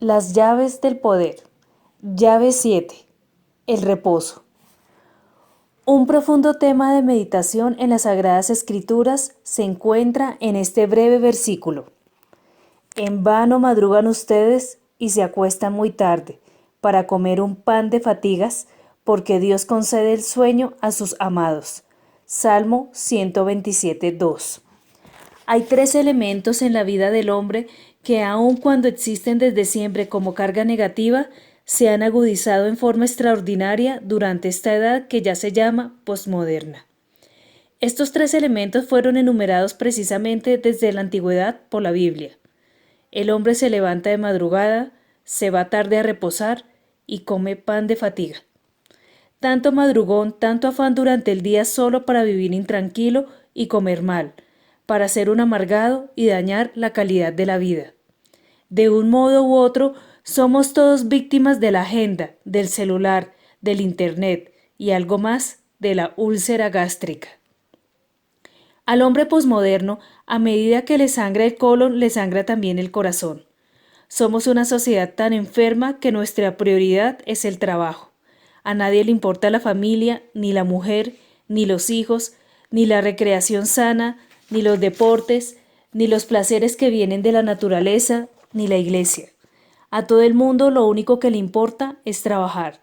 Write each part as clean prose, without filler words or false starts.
Las llaves del poder. Llave 7. El reposo. Un profundo tema de meditación en las Sagradas Escrituras se encuentra en este breve versículo. En vano madrugan ustedes y se acuestan muy tarde para comer un pan de fatigas, porque Dios concede el sueño a sus amados. Salmo 127:2. Hay tres elementos en la vida del hombre que, aun cuando existen desde siempre como carga negativa, se han agudizado en forma extraordinaria durante esta edad que ya se llama posmoderna. Estos tres elementos fueron enumerados precisamente desde la antigüedad por la Biblia. El hombre se levanta de madrugada, se va tarde a reposar y come pan de fatiga. Tanto madrugón, tanto afán durante el día solo para vivir intranquilo y comer mal, para ser un amargado y dañar la calidad de la vida. De un modo u otro, somos todos víctimas de la agenda, del celular, del internet y algo más, de la úlcera gástrica. Al hombre posmoderno, a medida que le sangra el colon, le sangra también el corazón. Somos una sociedad tan enferma que nuestra prioridad es el trabajo. A nadie le importa la familia, ni la mujer, ni los hijos, ni la recreación sana, ni los deportes, ni los placeres que vienen de la naturaleza, ni la iglesia. A todo el mundo lo único que le importa es trabajar.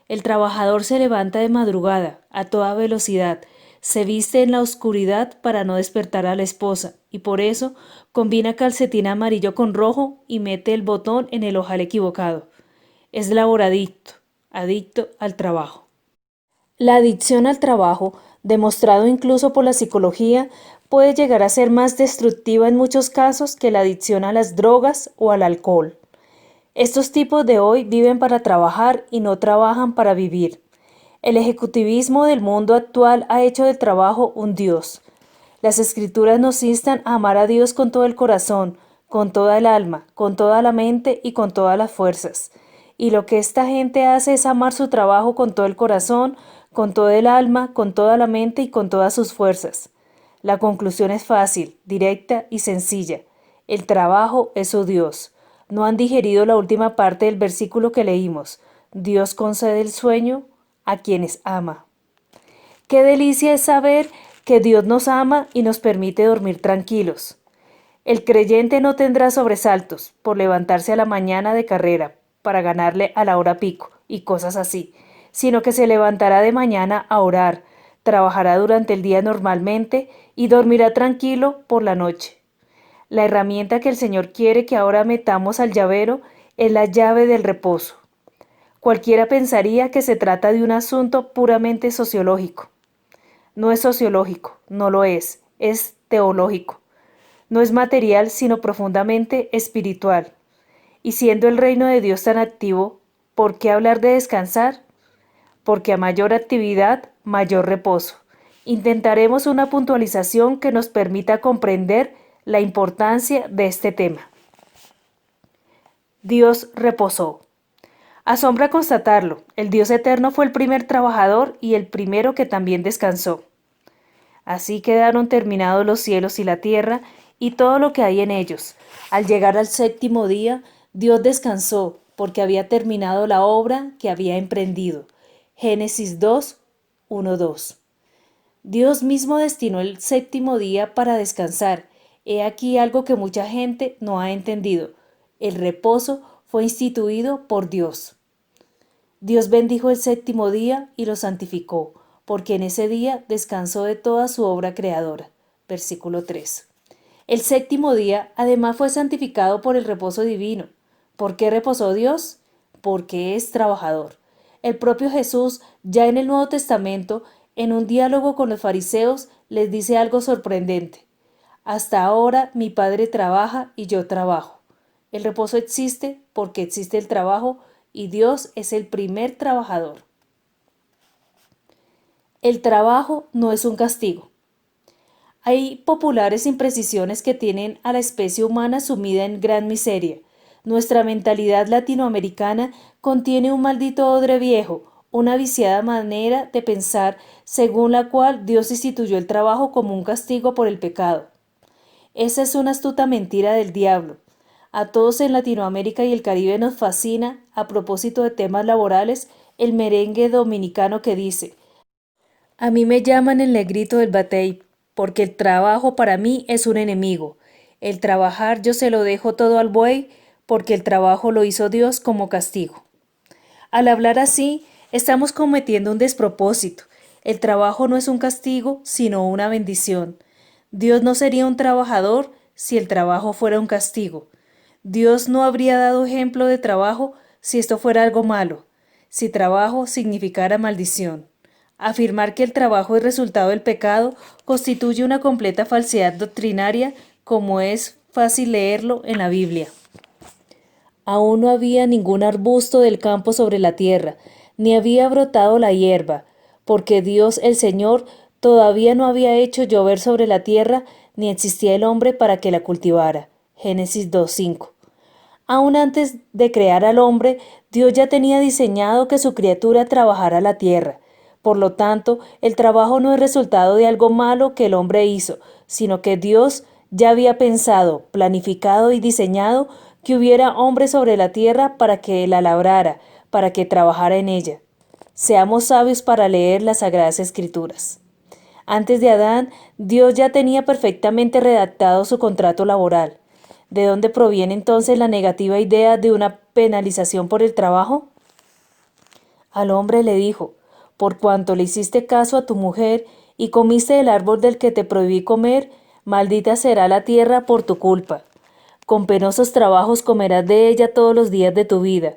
El trabajador se levanta de madrugada, a toda velocidad, se viste en la oscuridad para no despertar a la esposa, y por eso combina calcetín amarillo con rojo y mete el botón en el ojal equivocado. Es laboradicto, adicto al trabajo. La adicción al trabajo, demostrado incluso por la psicología, puede llegar a ser más destructiva en muchos casos que la adicción a las drogas o al alcohol. Estos tipos de hoy viven para trabajar y no trabajan para vivir. El ejecutivismo del mundo actual ha hecho del trabajo un dios. Las escrituras nos instan a amar a Dios con todo el corazón, con toda el alma, con toda la mente y con todas las fuerzas. Y lo que esta gente hace es amar su trabajo con todo el corazón, con todo el alma, con toda la mente y con todas sus fuerzas. La conclusión es fácil, directa y sencilla. El trabajo es su Dios. No han digerido la última parte del versículo que leímos. Dios concede el sueño a quienes ama. Qué delicia es saber que Dios nos ama y nos permite dormir tranquilos. El creyente no tendrá sobresaltos por levantarse a la mañana de carrera para ganarle a la hora pico y cosas así, sino que se levantará de mañana a orar, trabajará durante el día normalmente y dormirá tranquilo por la noche. La herramienta que el Señor quiere que ahora metamos al llavero es la llave del reposo. Cualquiera pensaría que se trata de un asunto puramente sociológico. No es sociológico, no lo es teológico. No es material, sino profundamente espiritual. Y siendo el reino de Dios tan activo, ¿por qué hablar de descansar? Porque a mayor actividad, mayor reposo. Intentaremos una puntualización que nos permita comprender la importancia de este tema. Dios reposó. Asombra constatarlo, el Dios eterno fue el primer trabajador y el primero que también descansó. Así quedaron terminados los cielos y la tierra y todo lo que hay en ellos. Al llegar al séptimo día, Dios descansó porque había terminado la obra que había emprendido. Génesis 2, 1, 2. Dios mismo destinó el séptimo día para descansar. He aquí algo que mucha gente no ha entendido. El reposo fue instituido por Dios. Dios bendijo el séptimo día y lo santificó, porque en ese día descansó de toda su obra creadora. Versículo 3. El séptimo día además fue santificado por el reposo divino. ¿Por qué reposó Dios? Porque es trabajador. El propio Jesús, ya en el Nuevo Testamento, en un diálogo con los fariseos, les dice algo sorprendente. Hasta ahora mi Padre trabaja y yo trabajo. El reposo existe porque existe el trabajo y Dios es el primer trabajador. El trabajo no es un castigo. Hay populares imprecisiones que tienen a la especie humana sumida en gran miseria. Nuestra mentalidad latinoamericana contiene un maldito odre viejo, una viciada manera de pensar según la cual Dios instituyó el trabajo como un castigo por el pecado. Esa es una astuta mentira del diablo. A todos en Latinoamérica y el Caribe nos fascina, a propósito de temas laborales, el merengue dominicano que dice: a mí me llaman el negrito del batey, porque el trabajo para mí es un enemigo. El trabajar yo se lo dejo todo al buey, porque el trabajo lo hizo Dios como castigo. Al hablar así, estamos cometiendo un despropósito. El trabajo no es un castigo, sino una bendición. Dios no sería un trabajador si el trabajo fuera un castigo. Dios no habría dado ejemplo de trabajo si esto fuera algo malo, si trabajo significara maldición. Afirmar que el trabajo es resultado del pecado constituye una completa falsedad doctrinaria, como es fácil leerlo en la Biblia. Aún no había ningún arbusto del campo sobre la tierra, ni había brotado la hierba, porque Dios el Señor todavía no había hecho llover sobre la tierra, ni existía el hombre para que la cultivara. Génesis 2:5. Aún antes de crear al hombre, Dios ya tenía diseñado que su criatura trabajara la tierra. Por lo tanto, el trabajo no es resultado de algo malo que el hombre hizo, sino que Dios ya había pensado, planificado y diseñado que hubiera hombre sobre la tierra para que la labrara, para que trabajara en ella. Seamos sabios para leer las Sagradas Escrituras. Antes de Adán, Dios ya tenía perfectamente redactado su contrato laboral. ¿De dónde proviene entonces la negativa idea de una penalización por el trabajo? Al hombre le dijo: por cuanto le hiciste caso a tu mujer y comiste del árbol del que te prohibí comer, maldita será la tierra por tu culpa. Con penosos trabajos comerás de ella todos los días de tu vida.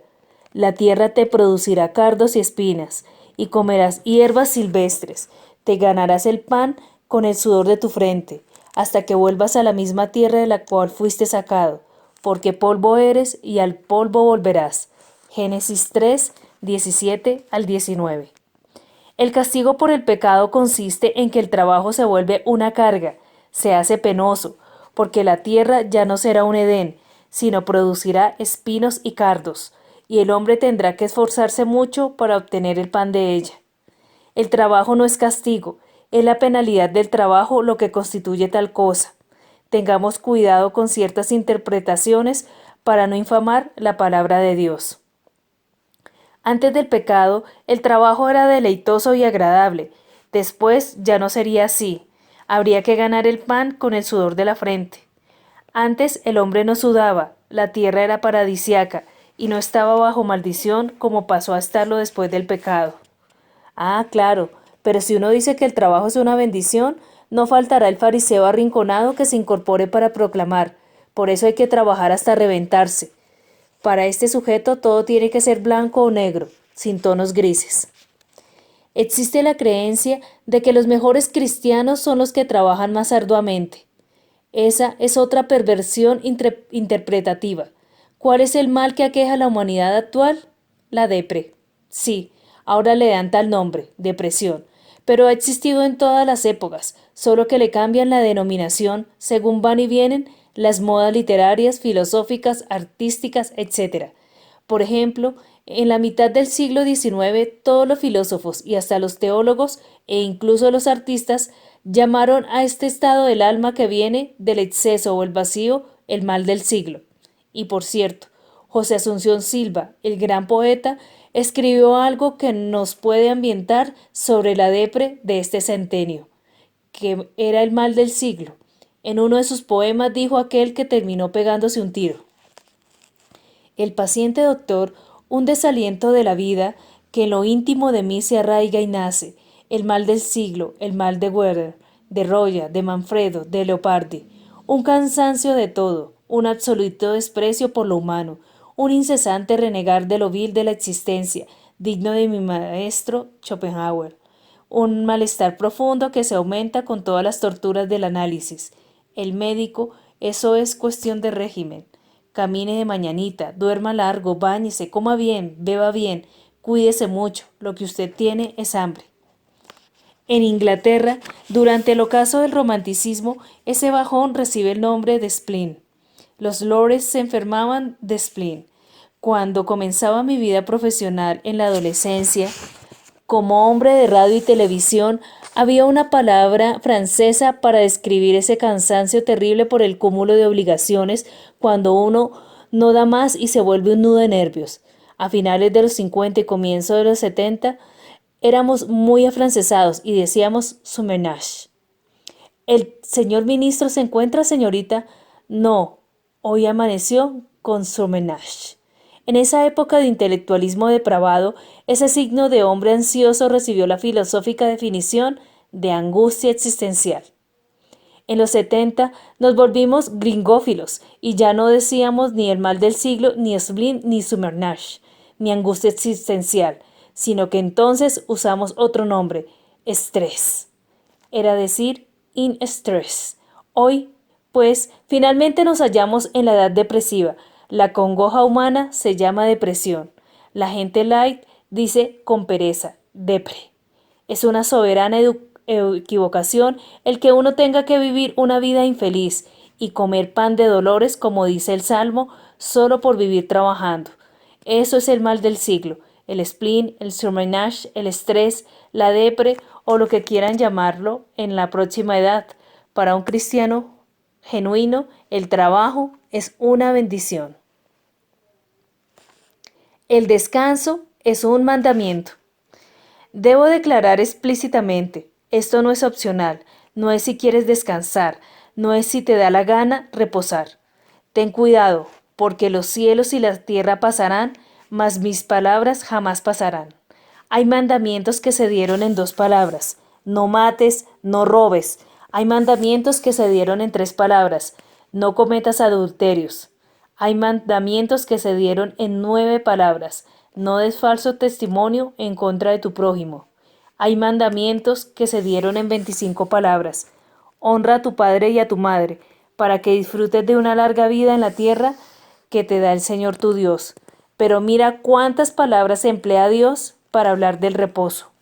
La tierra te producirá cardos y espinas, y comerás hierbas silvestres. Te ganarás el pan con el sudor de tu frente, hasta que vuelvas a la misma tierra de la cual fuiste sacado, porque polvo eres y al polvo volverás. Génesis 3, 17 al 19. El castigo por el pecado consiste en que el trabajo se vuelve una carga, se hace penoso, porque la tierra ya no será un Edén, sino producirá espinos y cardos, y el hombre tendrá que esforzarse mucho para obtener el pan de ella. El trabajo no es castigo, es la penalidad del trabajo lo que constituye tal cosa. Tengamos cuidado con ciertas interpretaciones para no infamar la palabra de Dios. Antes del pecado, el trabajo era deleitoso y agradable. Después ya no sería así. Habría que ganar el pan con el sudor de la frente. Antes el hombre no sudaba, la tierra era paradisiaca y no estaba bajo maldición como pasó a estarlo después del pecado. Ah, claro, pero si uno dice que el trabajo es una bendición, no faltará el fariseo arrinconado que se incorpore para proclamar: por eso hay que trabajar hasta reventarse. Para este sujeto todo tiene que ser blanco o negro, sin tonos grises. Existe la creencia de que los mejores cristianos son los que trabajan más arduamente. Esa es otra perversión interpretativa. ¿Cuál es el mal que aqueja a la humanidad actual? La depre. Sí, ahora le dan tal nombre, depresión, pero ha existido en todas las épocas, solo que le cambian la denominación según van y vienen las modas literarias, filosóficas, artísticas, etc. Por ejemplo, en la mitad del siglo XIX, todos los filósofos y hasta los teólogos e incluso los artistas llamaron a este estado del alma que viene del exceso o el vacío el mal del siglo. Y por cierto, José Asunción Silva, el gran poeta, escribió algo que nos puede ambientar sobre la depre de este centenio, que era el mal del siglo. En uno de sus poemas dijo aquel que terminó pegándose un tiro: el paciente doctor, un desaliento de la vida que en lo íntimo de mí se arraiga y nace, el mal del siglo, el mal de Werther, de Roya, de Manfredo, de Leopardi, un cansancio de todo, un absoluto desprecio por lo humano, un incesante renegar de lo vil de la existencia, digno de mi maestro Schopenhauer, un malestar profundo que se aumenta con todas las torturas del análisis. El médico, eso es cuestión de régimen. Camine de mañanita, duerma largo, báñese, coma bien, beba bien, cuídese mucho, lo que usted tiene es hambre. En Inglaterra, durante el ocaso del romanticismo, ese bajón recibe el nombre de spleen. Los lores se enfermaban de spleen. Cuando comenzaba mi vida profesional en la adolescencia, Como hombre de radio y televisión, había una palabra francesa para describir ese cansancio terrible por el cúmulo de obligaciones cuando uno no da más y se vuelve un nudo de nervios. A finales de los 50 y comienzo de los 70, éramos muy afrancesados y decíamos su ménage. ¿El señor ministro se encuentra, señorita? No, hoy amaneció con su ménage. En esa época de intelectualismo depravado, ese signo de hombre ansioso recibió la filosófica definición de angustia existencial. En los 70 nos volvimos gringófilos y ya no decíamos ni el mal del siglo, ni spleen, ni sumernage, ni angustia existencial, sino que entonces usamos otro nombre, estrés. Era decir, in stress. Hoy, pues, finalmente nos hallamos en la edad depresiva. La congoja humana se llama depresión. La gente light dice con pereza, depre. Es una soberana equivocación el que uno tenga que vivir una vida infeliz y comer pan de dolores, como dice el Salmo, solo por vivir trabajando. Eso es el mal del siglo, el spleen, el surmenage, el estrés, la depre o lo que quieran llamarlo en la próxima edad. Para un cristiano genuino, el trabajo es una bendición. El descanso es un mandamiento. Debo declarar explícitamente, esto no es opcional, no es si quieres descansar, no es si te da la gana reposar. Ten cuidado, porque los cielos y la tierra pasarán, mas mis palabras jamás pasarán. Hay mandamientos que se dieron en 2 palabras, no mates, no robes. Hay mandamientos que se dieron en 3 palabras, no cometas adulterios. Hay mandamientos que se dieron en 9 palabras, no des falso testimonio en contra de tu prójimo. Hay mandamientos que se dieron en 25 palabras. Honra a tu padre y a tu madre, para que disfrutes de una larga vida en la tierra que te da el Señor tu Dios. Pero mira cuántas palabras emplea Dios para hablar del reposo.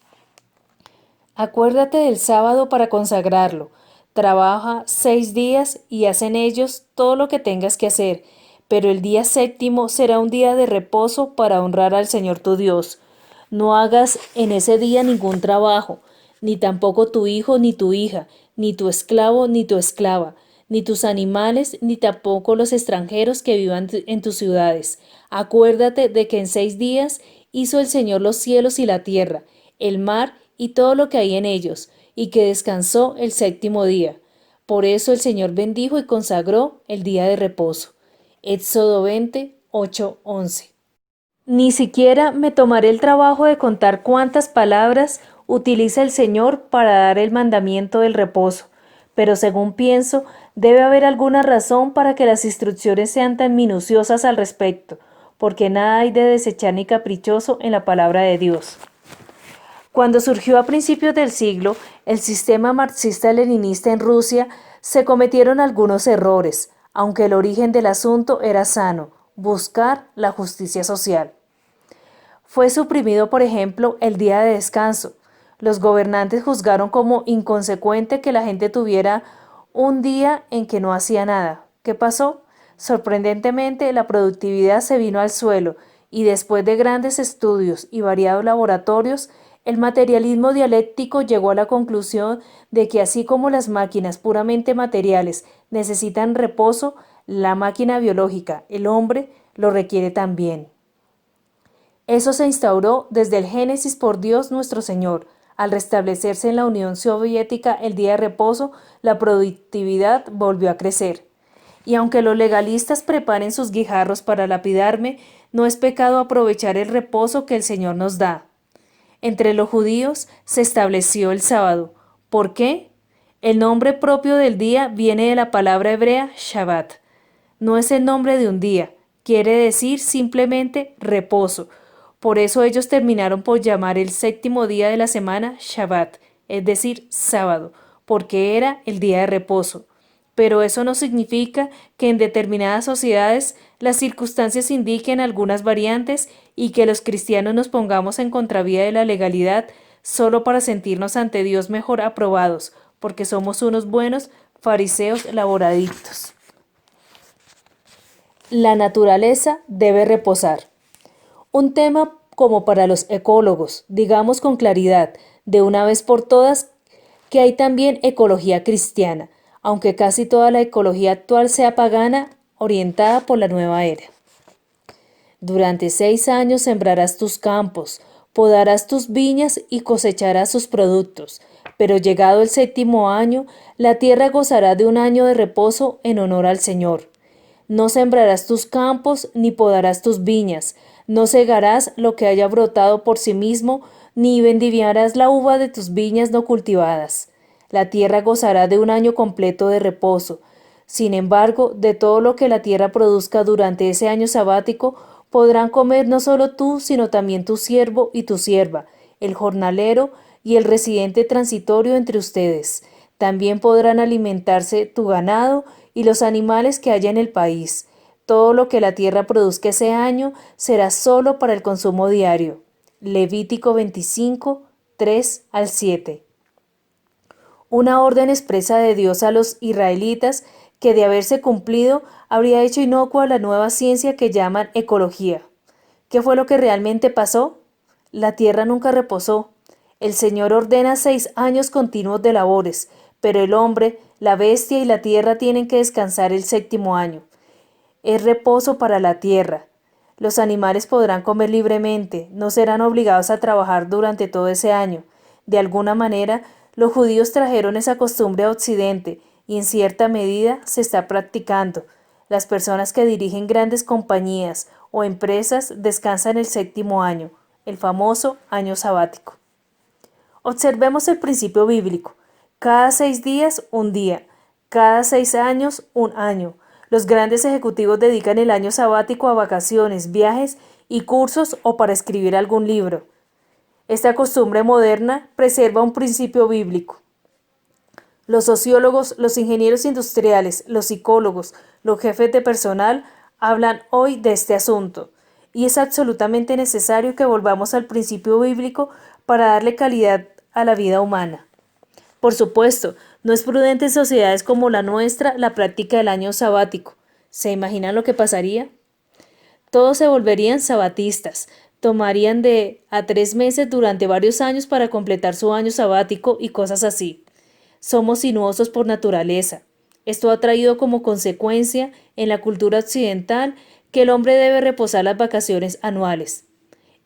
Acuérdate del sábado para consagrarlo. Trabaja 6 días y haz en ellos todo lo que tengas que hacer, pero el día séptimo será un día de reposo para honrar al Señor tu Dios. No hagas en ese día ningún trabajo, ni tampoco tu hijo ni tu hija, ni tu esclavo ni tu esclava, ni tus animales, ni tampoco los extranjeros que vivan en tus ciudades. Acuérdate de que en 6 días hizo el Señor los cielos y la tierra, el mar y todo lo que hay en ellos, y que descansó el séptimo día. Por eso el Señor bendijo y consagró el día de reposo. Éxodo 20, 8, 11. Ni siquiera me tomaré el trabajo de contar cuántas palabras utiliza el Señor para dar el mandamiento del reposo, pero según pienso, debe haber alguna razón para que las instrucciones sean tan minuciosas al respecto, porque nada hay de desechar ni caprichoso en la palabra de Dios. Cuando surgió a principios del siglo el sistema marxista-leninista en Rusia, se cometieron algunos errores, aunque el origen del asunto era sano, buscar la justicia social. Fue suprimido, por ejemplo, el día de descanso. Los gobernantes juzgaron como inconsecuente que la gente tuviera un día en que no hacía nada. ¿Qué pasó? Sorprendentemente, la productividad se vino al suelo y después de grandes estudios y variados laboratorios, el materialismo dialéctico llegó a la conclusión de que así como las máquinas puramente materiales necesitan reposo, la máquina biológica, el hombre, lo requiere también. Eso se instauró desde el Génesis por Dios nuestro Señor. Al restablecerse en la Unión Soviética el día de reposo, la productividad volvió a crecer. Y aunque los legalistas preparen sus guijarros para lapidarme, no es pecado aprovechar el reposo que el Señor nos da. Entre los judíos se estableció el sábado. ¿Por qué? El nombre propio del día viene de la palabra hebrea Shabbat. No es el nombre de un día, quiere decir simplemente reposo. Por eso ellos terminaron por llamar el séptimo día de la semana Shabbat, es decir, sábado, porque era el día de reposo. Pero eso no significa que en determinadas sociedades las circunstancias indiquen algunas variantes y que los cristianos nos pongamos en contravía de la legalidad solo para sentirnos ante Dios mejor aprobados, porque somos unos buenos fariseos laboradictos. La naturaleza debe reposar. Un tema como para los ecólogos. Digamos con claridad, de una vez por todas, que hay también ecología cristiana, aunque casi toda la ecología actual sea pagana, orientada por la nueva era. Durante 6 años sembrarás tus campos, podarás tus viñas y cosecharás sus productos, pero llegado el 7.º año, la tierra gozará de un año de reposo en honor al Señor. No sembrarás tus campos, ni podarás tus viñas, no segarás lo que haya brotado por sí mismo, ni vendimiarás la uva de tus viñas no cultivadas. La tierra gozará de un año completo de reposo. Sin embargo, de todo lo que la tierra produzca durante ese año sabático, podrán comer no solo tú, sino también tu siervo y tu sierva, el jornalero y el residente transitorio entre ustedes. También podrán alimentarse tu ganado y los animales que haya en el país. Todo lo que la tierra produzca ese año será solo para el consumo diario. Levítico 25, 3 al 7. Una orden expresa de Dios a los israelitas que, de haberse cumplido, habría hecho inocua la nueva ciencia que llaman ecología. ¿Qué fue lo que realmente pasó? La tierra nunca reposó. El Señor ordena 6 años continuos de labores, pero el hombre, la bestia y la tierra tienen que descansar el 7.º año. Es reposo para la tierra. Los animales podrán comer libremente, no serán obligados a trabajar durante todo ese año. De alguna manera, los judíos trajeron esa costumbre a Occidente y en cierta medida se está practicando. Las personas que dirigen grandes compañías o empresas descansan el 7.º año, el famoso año sabático. Observemos el principio bíblico. Cada 6 días, un día. Cada 6 años, un año. Los grandes ejecutivos dedican el año sabático a vacaciones, viajes y cursos o para escribir algún libro. Esta costumbre moderna preserva un principio bíblico. Los sociólogos, los ingenieros industriales, los psicólogos, los jefes de personal hablan hoy de este asunto, y es absolutamente necesario que volvamos al principio bíblico para darle calidad a la vida humana. Por supuesto, no es prudente en sociedades como la nuestra la práctica del año sabático. ¿Se imaginan lo que pasaría? Todos se volverían sabatistas, tomarían de a 3 meses durante varios años para completar su año sabático y cosas así. Somos sinuosos por naturaleza. Esto ha traído como consecuencia en la cultura occidental que el hombre debe reposar las vacaciones anuales.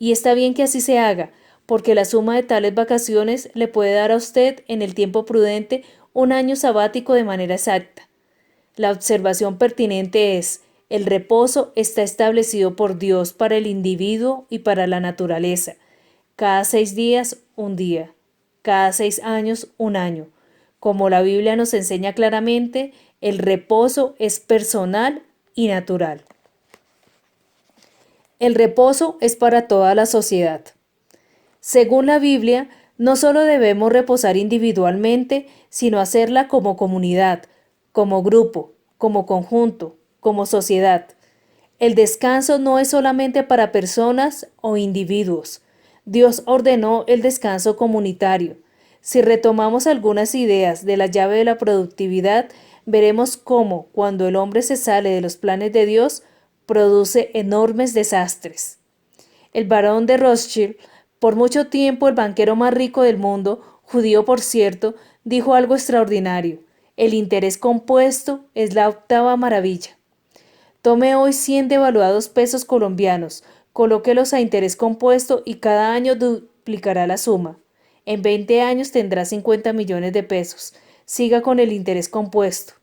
Y está bien que así se haga, porque la suma de tales vacaciones le puede dar a usted en el tiempo prudente un año sabático de manera exacta. La observación pertinente es: el reposo está establecido por Dios para el individuo y para la naturaleza. Cada 6 días, un día. Cada 6 años, un año. Como la Biblia nos enseña claramente, el reposo es personal y natural. El reposo es para toda la sociedad. Según la Biblia, no solo debemos reposar individualmente, sino hacerla como comunidad, como grupo, como conjunto, como sociedad. El descanso no es solamente para personas o individuos. Dios ordenó el descanso comunitario. Si retomamos algunas ideas de la llave de la productividad, veremos cómo, cuando el hombre se sale de los planes de Dios, produce enormes desastres. El barón de Rothschild, por mucho tiempo el banquero más rico del mundo, judío por cierto, dijo algo extraordinario: el interés compuesto es la 8ª maravilla. Tome hoy 100 devaluados pesos colombianos, colóquelos a interés compuesto y cada año duplicará la suma. En 20 años tendrá 50 millones de pesos. Siga con el interés compuesto.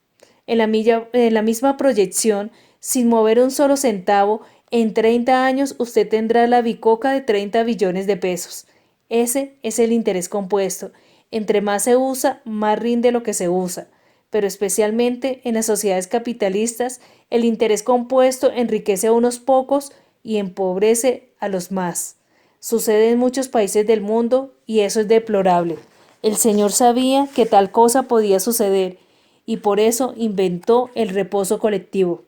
En la misma proyección, sin mover un solo centavo, en 30 años usted tendrá la bicoca de 30 billones de pesos. Ese es el interés compuesto. Entre más se usa, más rinde lo que se usa. Pero especialmente en las sociedades capitalistas, el interés compuesto enriquece a unos pocos y empobrece a los más. Sucede en muchos países del mundo y eso es deplorable. El Señor sabía que tal cosa podía suceder y por eso inventó el reposo colectivo.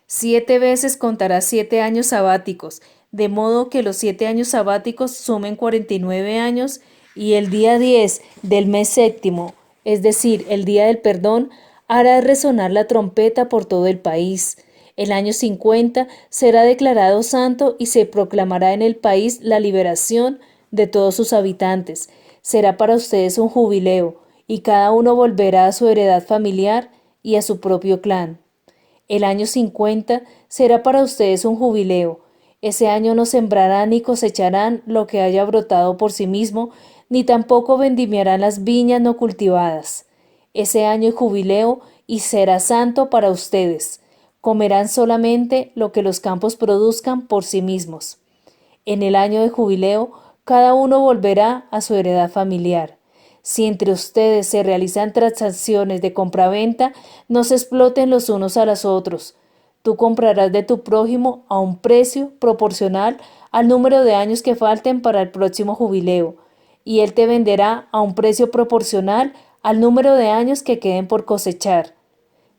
7 veces contará 7 años sabáticos, de modo que los 7 años sabáticos sumen 49 años y el día 10 del mes 7.º, es decir, el día del perdón, hará resonar la trompeta por todo el país. El año 50 será declarado santo y se proclamará en el país la liberación de todos sus habitantes. Será para ustedes un jubileo, y cada uno volverá a su heredad familiar y a su propio clan. El año 50 será para ustedes un jubileo. Ese año no sembrarán ni cosecharán lo que haya brotado por sí mismo, ni tampoco vendimiarán las viñas no cultivadas. Ese año es jubileo y será santo para ustedes. Comerán solamente lo que los campos produzcan por sí mismos. En el año de jubileo, cada uno volverá a su heredad familiar. Si entre ustedes se realizan transacciones de compraventa, no se exploten los unos a los otros. Tú comprarás de tu prójimo a un precio proporcional al número de años que falten para el próximo jubileo, y él te venderá a un precio proporcional al número de años que queden por cosechar.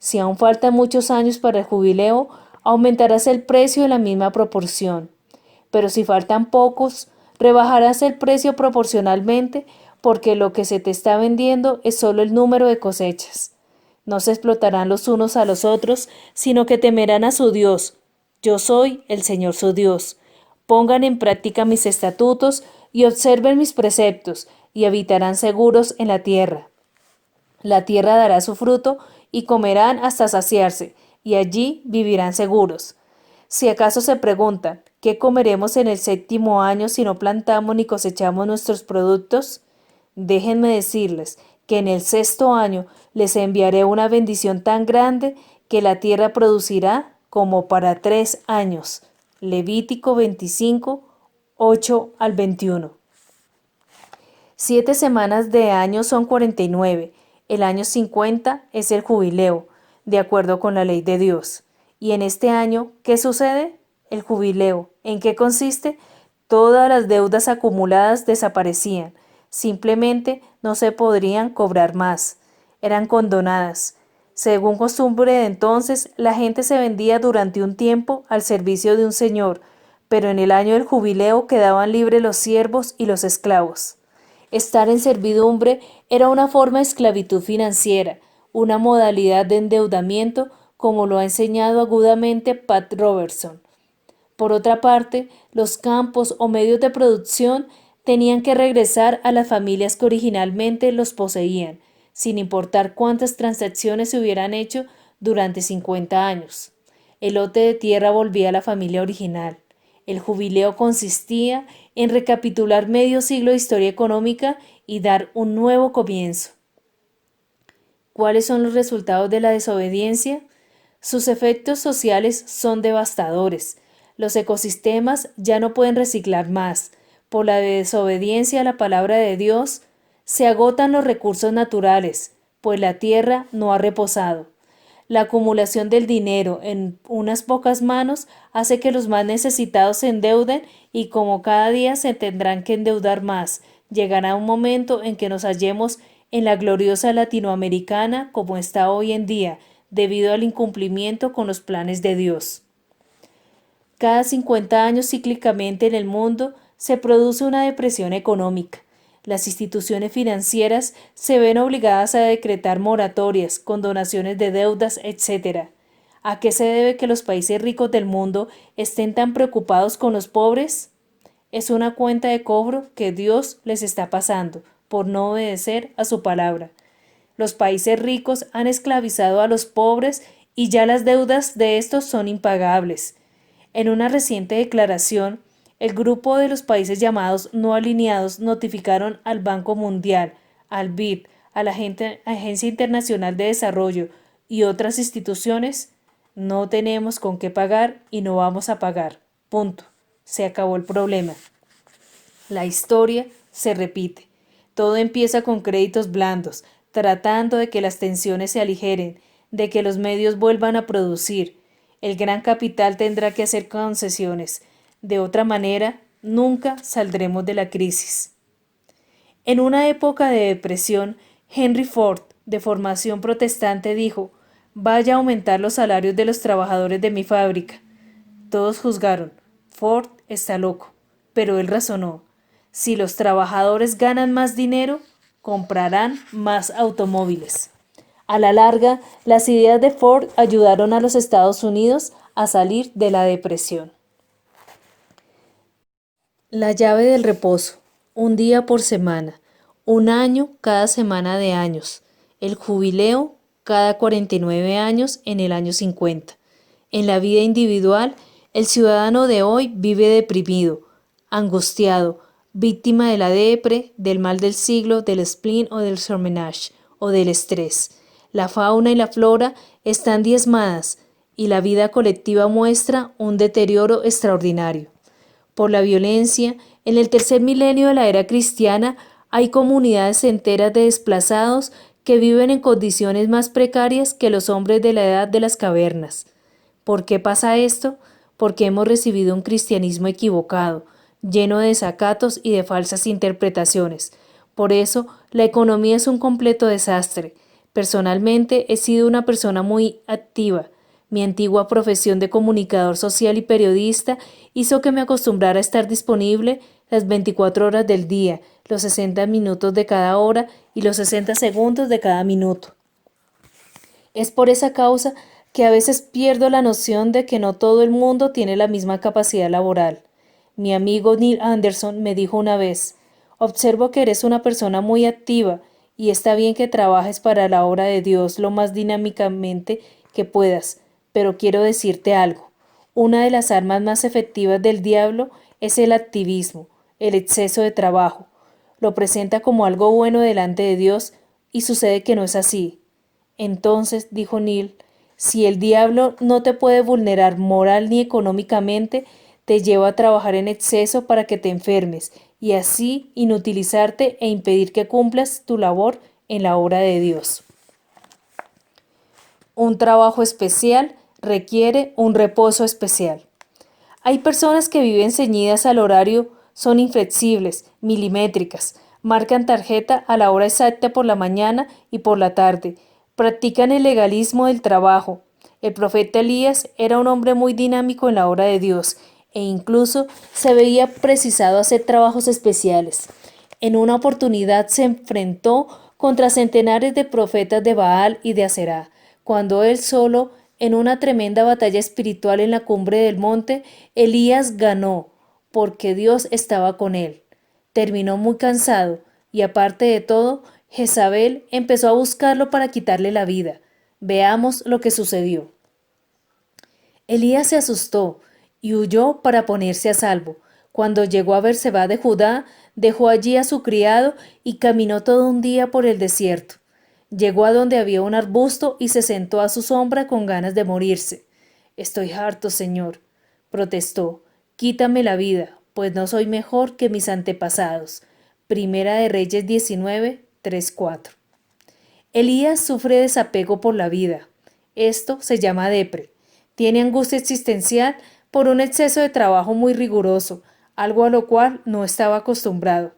Si aún faltan muchos años para el jubileo, aumentarás el precio en la misma proporción. Pero si faltan pocos, rebajarás el precio proporcionalmente, porque lo que se te está vendiendo es solo el número de cosechas. No se explotarán los unos a los otros, sino que temerán a su Dios. Yo soy el Señor su Dios. Pongan en práctica mis estatutos y observen mis preceptos, y habitarán seguros en la tierra. La tierra dará su fruto, y comerán hasta saciarse, y allí vivirán seguros. Si acaso se preguntan, ¿qué comeremos en el séptimo año si no plantamos ni cosechamos nuestros productos? Déjenme decirles que en el sexto año les enviaré una bendición tan grande que la tierra producirá como para 3 años. Levítico 25, 8 al 21. 7 semanas de año son 49. El año 50 es el jubileo, de acuerdo con la ley de Dios. Y en este año, ¿qué sucede? El jubileo. ¿En qué consiste? Todas las deudas acumuladas desaparecían. Simplemente no se podrían cobrar más. Eran condonadas. Según costumbre de entonces, la gente se vendía durante un tiempo al servicio de un señor, pero en el año del jubileo quedaban libres los siervos y los esclavos. Estar en servidumbre era una forma de esclavitud financiera, una modalidad de endeudamiento, como lo ha enseñado agudamente Pat Robertson. Por otra parte, los campos o medios de producción tenían que regresar a las familias que originalmente los poseían, sin importar cuántas transacciones se hubieran hecho durante 50 años. El lote de tierra volvía a la familia original. El jubileo consistía en recapitular medio siglo de historia económica y dar un nuevo comienzo. ¿Cuáles son los resultados de la desobediencia? Sus efectos sociales son devastadores. Los ecosistemas ya no pueden reciclar más. Por la desobediencia a la palabra de Dios, se agotan los recursos naturales, pues la tierra no ha reposado. La acumulación del dinero en unas pocas manos hace que los más necesitados se endeuden, y como cada día se tendrán que endeudar más, llegará un momento en que nos hallemos en la gloriosa latinoamericana como está hoy en día, debido al incumplimiento con los planes de Dios. Cada 50 años cíclicamente en el mundo se produce una depresión económica. Las instituciones financieras se ven obligadas a decretar moratorias, condonaciones de deudas, etc. ¿A qué se debe que los países ricos del mundo estén tan preocupados con los pobres? Es una cuenta de cobro que Dios les está pasando por no obedecer a su palabra. Los países ricos han esclavizado a los pobres y ya las deudas de estos son impagables. En una reciente declaración, el grupo de los países llamados no alineados notificaron al Banco Mundial, al BID, a la Agencia Internacional de Desarrollo y otras instituciones: no tenemos con qué pagar y no vamos a pagar. Punto. Se acabó el problema. La historia se repite. Todo empieza con créditos blandos, tratando de que las tensiones se aligeren, de que los medios vuelvan a producir. El gran capital tendrá que hacer concesiones. De otra manera, nunca saldremos de la crisis. En una época de depresión, Henry Ford, de formación protestante, dijo: «Vaya a aumentar los salarios de los trabajadores de mi fábrica». Todos juzgaron: «Ford está loco». Pero él razonó: «Si los trabajadores ganan más dinero, comprarán más automóviles». A la larga, las ideas de Ford ayudaron a los Estados Unidos a salir de la depresión. La llave del reposo, un día por semana, un año cada semana de años, el jubileo cada 49 años en el año 50. En la vida individual, el ciudadano de hoy vive deprimido, angustiado, víctima de la depre, del mal del siglo, del spleen o del surmenage o del estrés. La fauna y la flora están diezmadas y la vida colectiva muestra un deterioro extraordinario. Por la violencia, en el tercer milenio de la era cristiana hay comunidades enteras de desplazados que viven en condiciones más precarias que los hombres de la edad de las cavernas. ¿Por qué pasa esto? Porque hemos recibido un cristianismo equivocado, lleno de desacatos y de falsas interpretaciones. Por eso, la economía es un completo desastre. Personalmente, he sido una persona muy activa. Mi antigua profesión de comunicador social y periodista hizo que me acostumbrara a estar disponible las 24 horas del día, los 60 minutos de cada hora y los 60 segundos de cada minuto. Es por esa causa que a veces pierdo la noción de que no todo el mundo tiene la misma capacidad laboral. Mi amigo Neil Anderson me dijo una vez: observo que eres una persona muy activa y está bien que trabajes para la obra de Dios lo más dinámicamente que puedas, pero quiero decirte algo. Una de las armas más efectivas del diablo es el activismo, el exceso de trabajo. Lo presenta como algo bueno delante de Dios y sucede que no es así. Entonces, dijo Neil, si el diablo no te puede vulnerar moral ni económicamente, te lleva a trabajar en exceso para que te enfermes y así inutilizarte e impedir que cumplas tu labor en la obra de Dios. Un trabajo especial requiere un reposo especial. Hay personas que viven ceñidas al horario, son inflexibles, milimétricas, marcan tarjeta a la hora exacta por la mañana y por la tarde, practican el legalismo del trabajo. El profeta Elías era un hombre muy dinámico en la obra de Dios e incluso se veía precisado a hacer trabajos especiales. En una oportunidad se enfrentó contra centenares de profetas de Baal y de Aserá, cuando él solo, en una tremenda batalla espiritual en la cumbre del monte, Elías ganó, porque Dios estaba con él. Terminó muy cansado y aparte de todo, Jezabel empezó a buscarlo para quitarle la vida. Veamos lo que sucedió. Elías se asustó y huyó para ponerse a salvo. Cuando llegó a Berseba de Judá, dejó allí a su criado y caminó todo un día por el desierto. Llegó a donde había un arbusto y se sentó a su sombra con ganas de morirse. «Estoy harto, Señor», protestó. «Quítame la vida, pues no soy mejor que mis antepasados». Primera de Reyes 19, 3-4. Elías sufre desapego por la vida. Esto se llama depre. Tiene angustia existencial por un exceso de trabajo muy riguroso, algo a lo cual no estaba acostumbrado.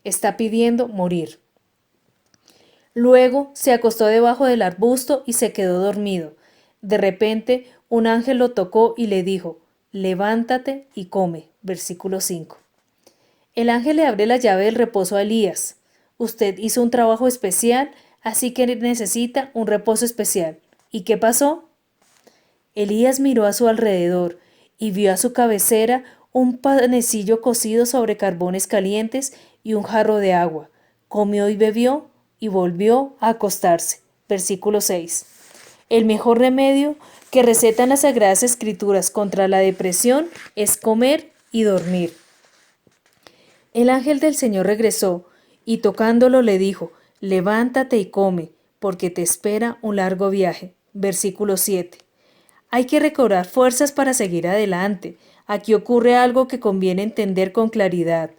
Está pidiendo morir. Luego se acostó debajo del arbusto y se quedó dormido. De repente, un ángel lo tocó y le dijo: «Levántate y come». Versículo 5. El ángel le abre la llave del reposo a Elías. Usted hizo un trabajo especial, así que necesita un reposo especial. ¿Y qué pasó? Elías miró a su alrededor y vio a su cabecera un panecillo cocido sobre carbones calientes y un jarro de agua. Comió y bebió y volvió a acostarse. Versículo 6. El mejor remedio que recetan las Sagradas Escrituras contra la depresión es comer y dormir. El ángel del Señor regresó y tocándolo le dijo: «Levántate y come, porque te espera un largo viaje». Versículo 7. Hay que recobrar fuerzas para seguir adelante. Aquí ocurre algo que conviene entender con claridad.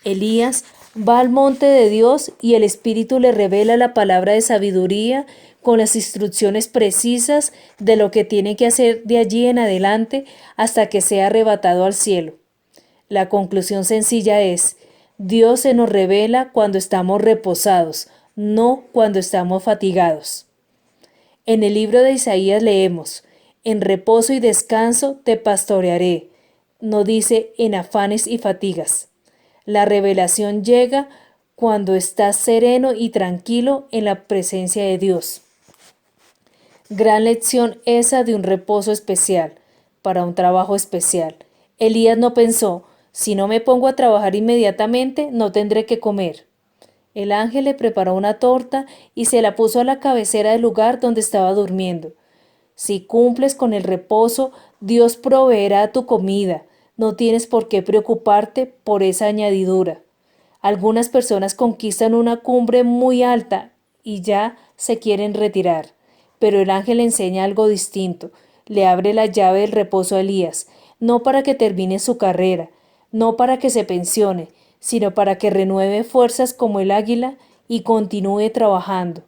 Elías va al monte de Dios y el Espíritu le revela la palabra de sabiduría con las instrucciones precisas de lo que tiene que hacer de allí en adelante hasta que sea arrebatado al cielo. La conclusión sencilla es: Dios se nos revela cuando estamos reposados, no cuando estamos fatigados. En el libro de Isaías leemos: «En reposo y descanso te pastorearé». No dice en afanes y fatigas. La revelación llega cuando estás sereno y tranquilo en la presencia de Dios. Gran lección esa de un reposo especial. para un trabajo especial. Elías no pensó, si no me pongo a trabajar inmediatamente, no tendré que comer. El ángel le preparó una torta y se la puso a la cabecera del lugar donde estaba durmiendo. Si cumples con el reposo, Dios proveerá tu comida. No tienes por qué preocuparte por esa añadidura. Algunas personas conquistan una cumbre muy alta y ya se quieren retirar. Pero el ángel le enseña algo distinto. Le abre la llave del reposo a Elías, no para que termine su carrera, no para que se pensione, sino para que renueve fuerzas como el águila y continúe trabajando.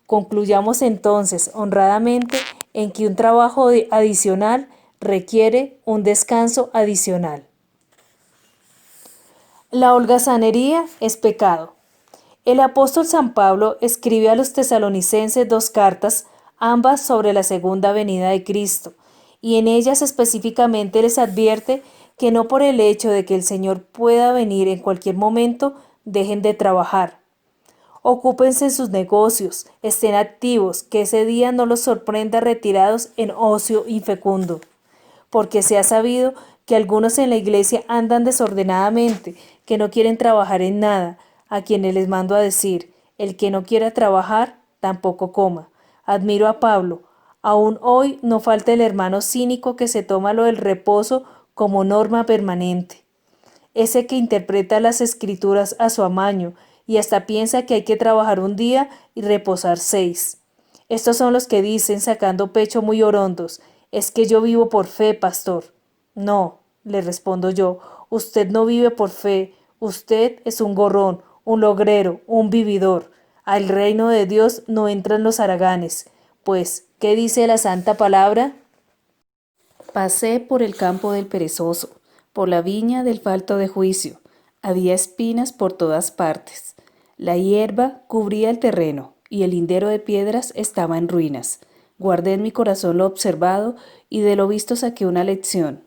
Concluyamos entonces honradamente en que un trabajo adicional requiere un descanso adicional. La holgazanería es pecado. El apóstol San Pablo escribe a los tesalonicenses 2 cartas, ambas sobre la segunda venida de Cristo, y en ellas específicamente les advierte que no por el hecho de que el Señor pueda venir en cualquier momento, dejen de trabajar. Ocúpense en sus negocios, estén activos, que ese día no los sorprenda retirados en ocio infecundo. Porque se ha sabido que algunos en la iglesia andan desordenadamente, que no quieren trabajar en nada, a quienes les mando a decir, el que no quiera trabajar, tampoco coma. Admiro a Pablo. Aún hoy no falta el hermano cínico que se toma lo del reposo como norma permanente. Ese que interpreta las escrituras a su amaño y hasta piensa que hay que trabajar un día y reposar 6. Estos son los que dicen, sacando pecho muy orondos, es que yo vivo por fe, pastor. No, le respondo yo, usted no vive por fe, usted es un gorrón, un logrero, un vividor. Al reino de Dios no entran los haraganes. Pues, ¿qué dice la santa palabra? Pasé por el campo del perezoso, por la viña del falto de juicio. Había espinas por todas partes. La hierba cubría el terreno, y el lindero de piedras estaba en ruinas. Guardé en mi corazón lo observado, y de lo visto saqué una lección.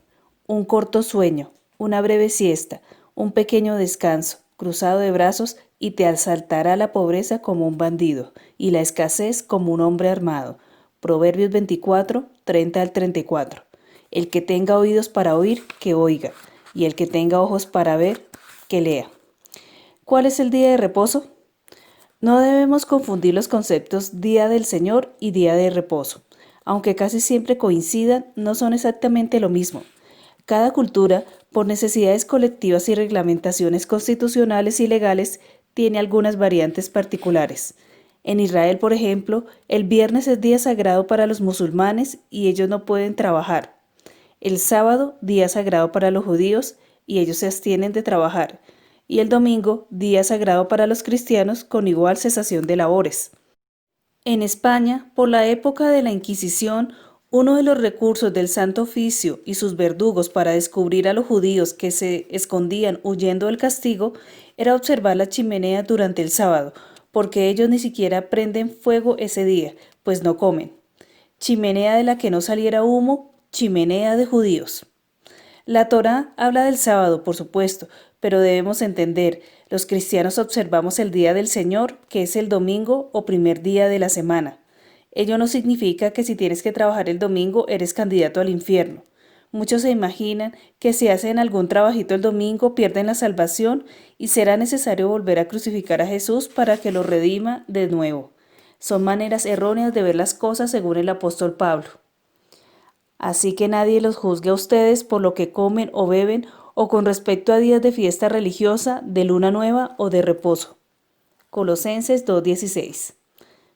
Un corto sueño, una breve siesta, un pequeño descanso, cruzado de brazos, y te asaltará la pobreza como un bandido, y la escasez como un hombre armado. Proverbios 24, 30 al 34. El que tenga oídos para oír, que oiga, y el que tenga ojos para ver, que lea. ¿Cuál es el día de reposo? No debemos confundir los conceptos día del Señor y día de reposo. Aunque casi siempre coincidan, no son exactamente lo mismo. Cada cultura, por necesidades colectivas y reglamentaciones constitucionales y legales, tiene algunas variantes particulares. En Israel, por ejemplo, el viernes es día sagrado para los musulmanes y ellos no pueden trabajar. El sábado, día sagrado para los judíos, y ellos se abstienen de trabajar. Y el domingo, día sagrado para los cristianos con igual cesación de labores. En España, por la época de la Inquisición, uno de los recursos del Santo Oficio y sus verdugos para descubrir a los judíos que se escondían huyendo del castigo era observar las chimeneas durante el sábado, porque ellos ni siquiera prenden fuego ese día, pues no comen. Chimenea de la que no saliera humo, chimenea de judíos. La Torá habla del sábado, por supuesto, pero debemos entender, los cristianos observamos el día del Señor, que es el domingo o primer día de la semana. Ello no significa que si tienes que trabajar el domingo eres candidato al infierno. Muchos se imaginan que si hacen algún trabajito el domingo pierden la salvación y será necesario volver a crucificar a Jesús para que lo redima de nuevo. Son maneras erróneas de ver las cosas según el apóstol Pablo. Así que nadie los juzgue a ustedes por lo que comen o beben o con respecto a días de fiesta religiosa, de luna nueva o de reposo. Colosenses 2:16.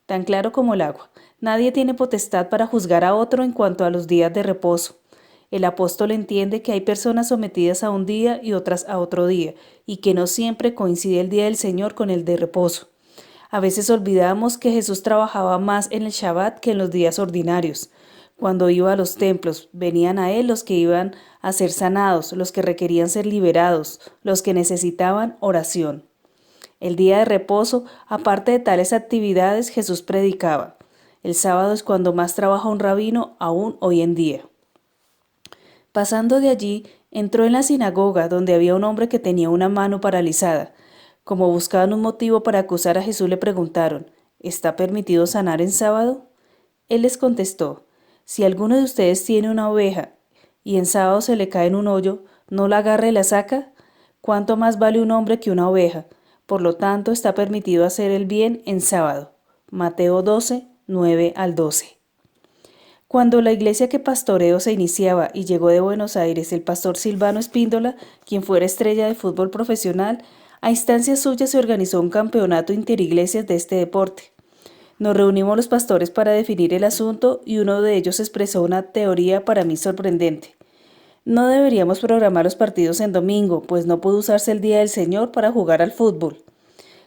Tan claro como el agua. Nadie tiene potestad para juzgar a otro en cuanto a los días de reposo. El apóstol entiende que hay personas sometidas a un día y otras a otro día, y que no siempre coincide el día del Señor con el de reposo. A veces olvidamos que Jesús trabajaba más en el Shabbat que en los días ordinarios. Cuando iba a los templos, venían a él los que iban a ser sanados, los que requerían ser liberados, los que necesitaban oración. El día de reposo, aparte de tales actividades, Jesús predicaba. El sábado es cuando más trabaja un rabino aún hoy en día. Pasando de allí, entró en la sinagoga donde había un hombre que tenía una mano paralizada. Como buscaban un motivo para acusar a Jesús, le preguntaron, ¿está permitido sanar en sábado? Él les contestó, si alguno de ustedes tiene una oveja y en sábado se le cae en un hoyo, ¿no la agarra y la saca? ¿Cuánto más vale un hombre que una oveja? Por lo tanto, está permitido hacer el bien en sábado. Mateo 12, 9 al 12. Cuando la iglesia que pastoreo se iniciaba y llegó de Buenos Aires el pastor Silvano Espíndola, quien fuera estrella de fútbol profesional, a instancias suyas se organizó un campeonato interiglesias de este deporte. Nos reunimos los pastores para definir el asunto y uno de ellos expresó una teoría para mí sorprendente. No deberíamos programar los partidos en domingo, pues no puede usarse el Día del Señor para jugar al fútbol.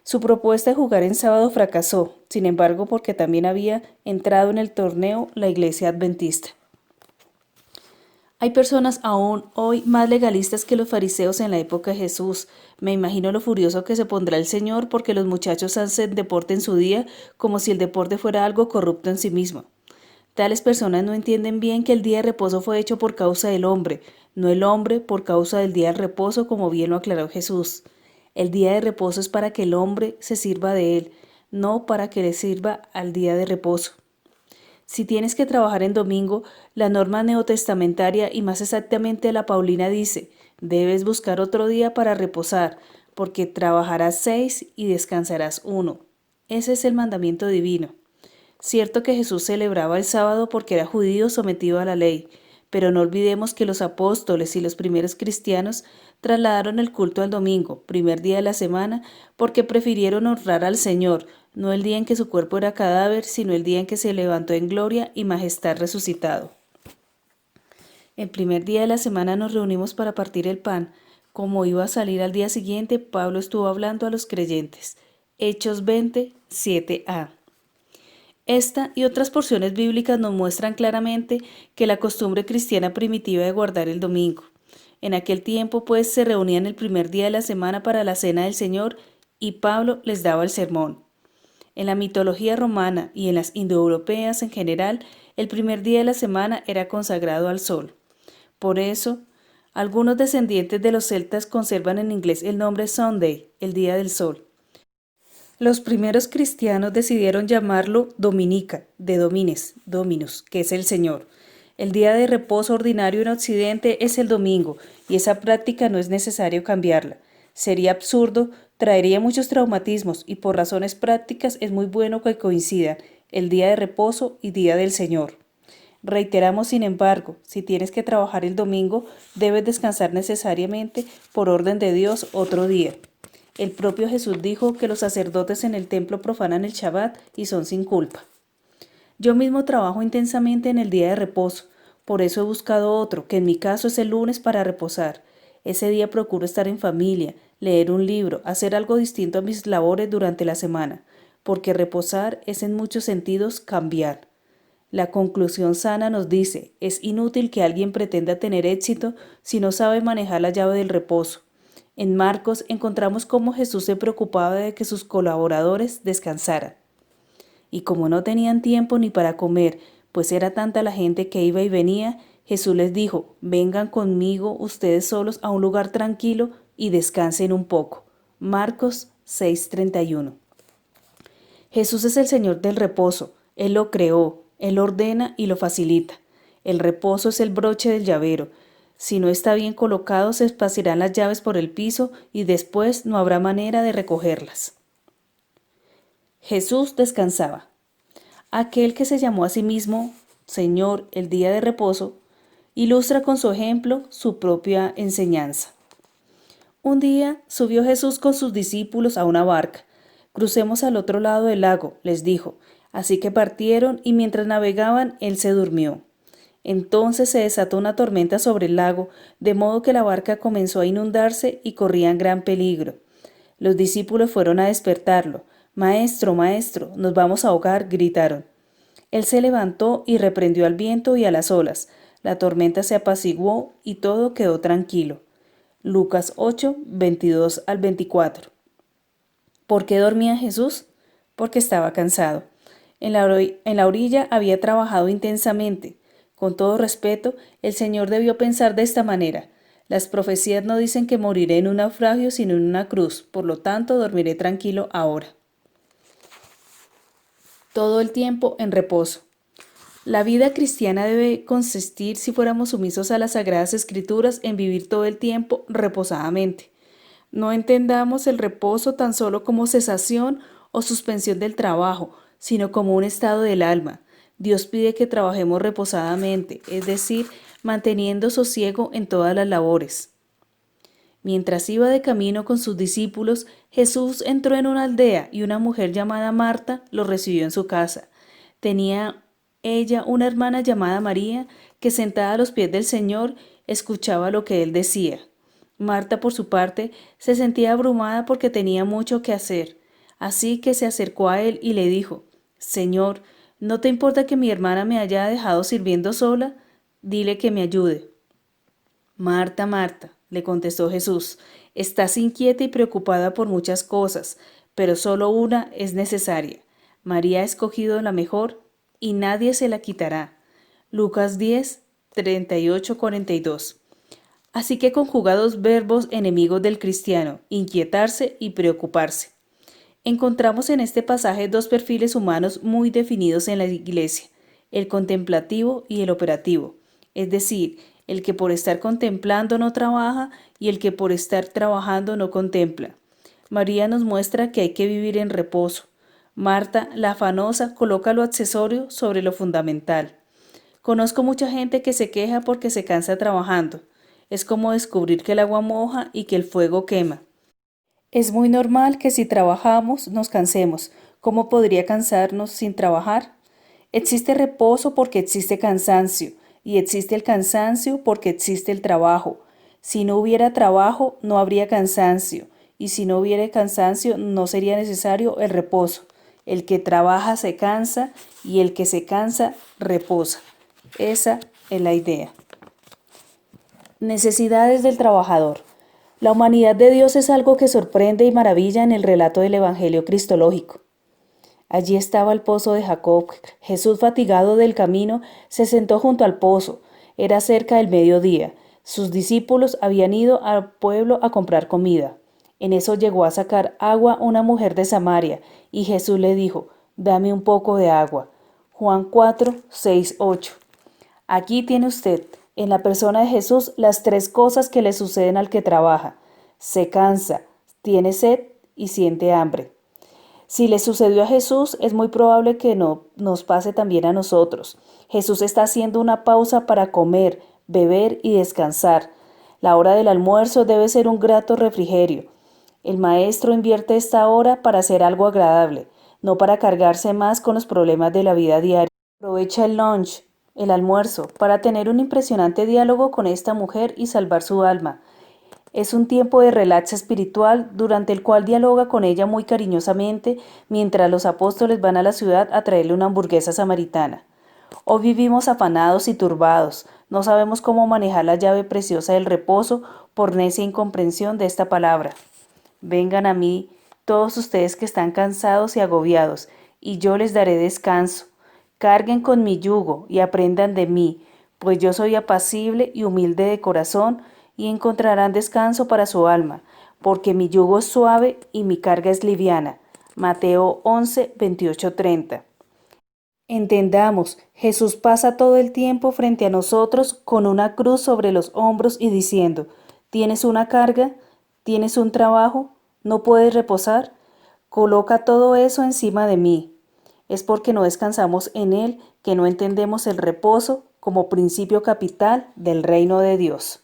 Su propuesta de jugar en sábado fracasó, sin embargo, porque también había entrado en el torneo la Iglesia Adventista. Hay personas aún hoy más legalistas que los fariseos en la época de Jesús. Me imagino lo furioso que se pondrá el Señor porque los muchachos hacen deporte en su día como si el deporte fuera algo corrupto en sí mismo. Tales personas no entienden bien que el día de reposo fue hecho por causa del hombre, no el hombre por causa del día de reposo, como bien lo aclaró Jesús. El día de reposo es para que el hombre se sirva de él, no para que le sirva al día de reposo. Si tienes que trabajar en domingo, la norma neotestamentaria y más exactamente la Paulina dice, debes buscar otro día para reposar, porque trabajarás 6 y descansarás 1. Ese es el mandamiento divino. Cierto que Jesús celebraba el sábado porque era judío sometido a la ley, pero no olvidemos que los apóstoles y los primeros cristianos trasladaron el culto al domingo, primer día de la semana, porque prefirieron honrar al Señor, no el día en que su cuerpo era cadáver, sino el día en que se levantó en gloria y majestad resucitado. El primer día de la semana nos reunimos para partir el pan. Como iba a salir al día siguiente, Pablo estuvo hablando a los creyentes. Hechos 20, 7a. Esta y otras porciones bíblicas nos muestran claramente que la costumbre cristiana primitiva de guardar el domingo. En aquel tiempo, pues, se reunían el primer día de la semana para la cena del Señor y Pablo les daba el sermón. En la mitología romana y en las indoeuropeas en general, el primer día de la semana era consagrado al sol. Por eso, algunos descendientes de los celtas conservan en inglés el nombre Sunday, el día del sol. Los primeros cristianos decidieron llamarlo Dominica, de Domines, Dominus, que es el Señor. El día de reposo ordinario en Occidente es el domingo, y esa práctica no es necesario cambiarla. Sería absurdo, traería muchos traumatismos, y por razones prácticas es muy bueno que coincidan el día de reposo y día del Señor. Reiteramos, sin embargo, si tienes que trabajar el domingo, debes descansar necesariamente por orden de Dios otro día. El propio Jesús dijo que los sacerdotes en el templo profanan el Shabbat y son sin culpa. Yo mismo trabajo intensamente en el día de reposo, por eso he buscado otro, que en mi caso es el lunes para reposar. Ese día procuro estar en familia, leer un libro, hacer algo distinto a mis labores durante la semana, porque reposar es en muchos sentidos cambiar. La conclusión sana nos dice, es inútil que alguien pretenda tener éxito si no sabe manejar la llave del reposo. En Marcos encontramos cómo Jesús se preocupaba de que sus colaboradores descansaran. Y como no tenían tiempo ni para comer, pues era tanta la gente que iba y venía, Jesús les dijo, vengan conmigo ustedes solos a un lugar tranquilo y descansen un poco. Marcos 6:31. Jesús es el Señor del reposo. Él lo creó, Él ordena y lo facilita. El reposo es el broche del llavero. Si no está bien colocado, se esparcirán las llaves por el piso y después no habrá manera de recogerlas. Jesús descansaba. Aquel que se llamó a sí mismo Señor el día de reposo, ilustra con su ejemplo su propia enseñanza. Un día subió Jesús con sus discípulos a una barca. Crucemos al otro lado del lago, les dijo. Así que partieron y mientras navegaban, él se durmió. Entonces se desató una tormenta sobre el lago, de modo que la barca comenzó a inundarse y corrían gran peligro. Los discípulos fueron a despertarlo. Maestro, maestro, nos vamos a ahogar, gritaron. Él se levantó y reprendió al viento y a las olas. La tormenta se apaciguó y todo quedó tranquilo. Lucas 8, 22 al 24. ¿Por qué dormía Jesús? Porque estaba cansado. En la orilla había trabajado intensamente. Con todo respeto, el Señor debió pensar de esta manera. Las profecías no dicen que moriré en un naufragio, sino en una cruz, por lo tanto dormiré tranquilo ahora. Todo el tiempo en reposo. La vida cristiana debe consistir, si fuéramos sumisos a las Sagradas Escrituras, en vivir todo el tiempo reposadamente. No entendamos el reposo tan solo como cesación o suspensión del trabajo, sino como un estado del alma. Dios pide que trabajemos reposadamente, es decir, manteniendo sosiego en todas las labores. Mientras iba de camino con sus discípulos, Jesús entró en una aldea y una mujer llamada Marta lo recibió en su casa. Tenía ella una hermana llamada María que sentada a los pies del Señor escuchaba lo que él decía. Marta, por su parte, se sentía abrumada porque tenía mucho que hacer, así que se acercó a él y le dijo: Señor, ¿no te importa que mi hermana me haya dejado sirviendo sola? Dile que me ayude. Marta, Marta, le contestó Jesús, estás inquieta y preocupada por muchas cosas, pero solo una es necesaria. María ha escogido la mejor y nadie se la quitará. Lucas 10, 38-42. Así que conjuga dos verbos enemigos del cristiano: inquietarse y preocuparse. Encontramos en este pasaje dos perfiles humanos muy definidos en la Iglesia: el contemplativo y el operativo, es decir, el que por estar contemplando no trabaja y el que por estar trabajando no contempla. María nos muestra que hay que vivir en reposo. Marta, la afanosa, coloca lo accesorio sobre lo fundamental. Conozco mucha gente que se queja porque se cansa trabajando. Es como descubrir que el agua moja y que el fuego quema. Es muy normal que si trabajamos nos cansemos. ¿Cómo podría cansarnos sin trabajar? Existe reposo porque existe cansancio, y existe el cansancio porque existe el trabajo. Si no hubiera trabajo, no habría cansancio, y si no hubiera cansancio, no sería necesario el reposo. El que trabaja se cansa, y el que se cansa reposa. Esa es la idea. Necesidades del trabajador. La humanidad de Dios es algo que sorprende y maravilla en el relato del Evangelio cristológico. Allí estaba el pozo de Jacob. Jesús, fatigado del camino, se sentó junto al pozo. Era cerca del mediodía. Sus discípulos habían ido al pueblo a comprar comida. En eso llegó a sacar agua una mujer de Samaria, y Jesús le dijo: Dame un poco de agua. Juan 4, 6, 8. Aquí tiene usted, en la persona de Jesús, las tres cosas que le suceden al que trabaja: se cansa, tiene sed y siente hambre. Si le sucedió a Jesús, es muy probable que no nos pase también a nosotros. Jesús está haciendo una pausa para comer, beber y descansar. La hora del almuerzo debe ser un grato refrigerio. El maestro invierte esta hora para hacer algo agradable, no para cargarse más con los problemas de la vida diaria. Aprovecha el lunch, el almuerzo, para tener un impresionante diálogo con esta mujer y salvar su alma. Es un tiempo de relax espiritual durante el cual dialoga con ella muy cariñosamente mientras los apóstoles van a la ciudad a traerle una hamburguesa samaritana. Hoy vivimos afanados y turbados, no sabemos cómo manejar la llave preciosa del reposo por necia incomprensión de esta palabra. Vengan a mí todos ustedes que están cansados y agobiados, y yo les daré descanso. Carguen con mi yugo y aprendan de mí, pues yo soy apacible y humilde de corazón, y encontrarán descanso para su alma, porque mi yugo es suave y mi carga es liviana. Mateo 11, 28-30. Entendamos, Jesús pasa todo el tiempo frente a nosotros con una cruz sobre los hombros y diciendo: ¿tienes una carga? ¿Tienes un trabajo? ¿No puedes reposar? Coloca todo eso encima de mí. Es porque no descansamos en Él que no entendemos el reposo como principio capital del reino de Dios.